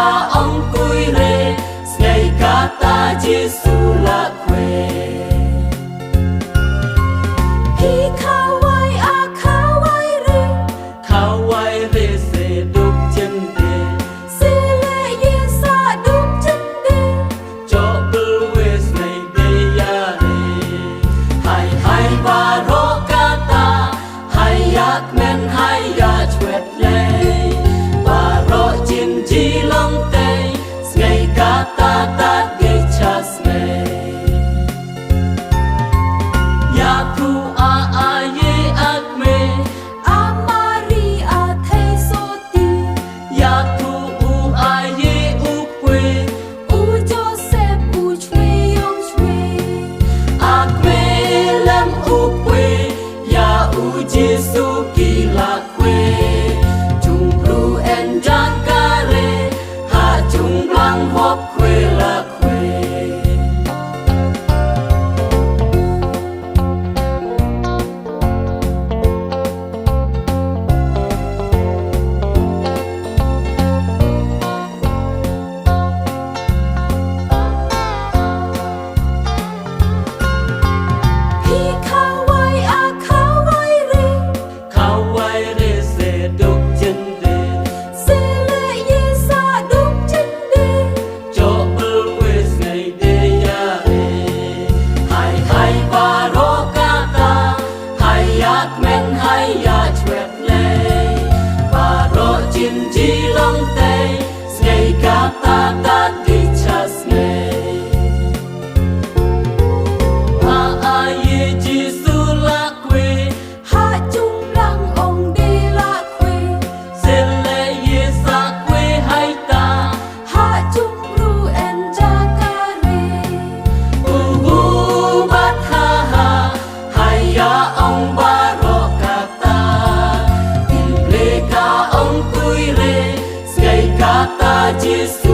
ka ông cùi rê ngày cả ta Giêsu là quê hi khawai rê se đúc chân đê se le ye sa đúc chân đê cho bơ quê ngày đê ya rê hai hai ba rô ca ta hai yak men hai ya chuet lê ba rô chin chi long tê ngày cả ta ta ghê chas mê ya thu a ye ak mê Maria thay soti ya thu a ye u quê u Joseph u chui yong chui ak mê lam u quê ya u Giêsu kỳ là quê chung pru en jakare ha chung lang hop quê là quê hi khawai re khawai rê se đúc chân đê se le ye sa đúc chân đê cho bơ quê ngày đê ya rê hai hai ba rô ca ta hai yak men hai ya chuet lê ba rô chin chi long tê ngày ca ta ta đi chas mê a ye Giêsu là quê ha chung răng ông đi la khuê se lê ye sa quê hai ta ha chung ru en jakare bat ha ha hai ya ông ba rô ca ta tìm lê ca ông cùi rê ngày ca ta Giêsu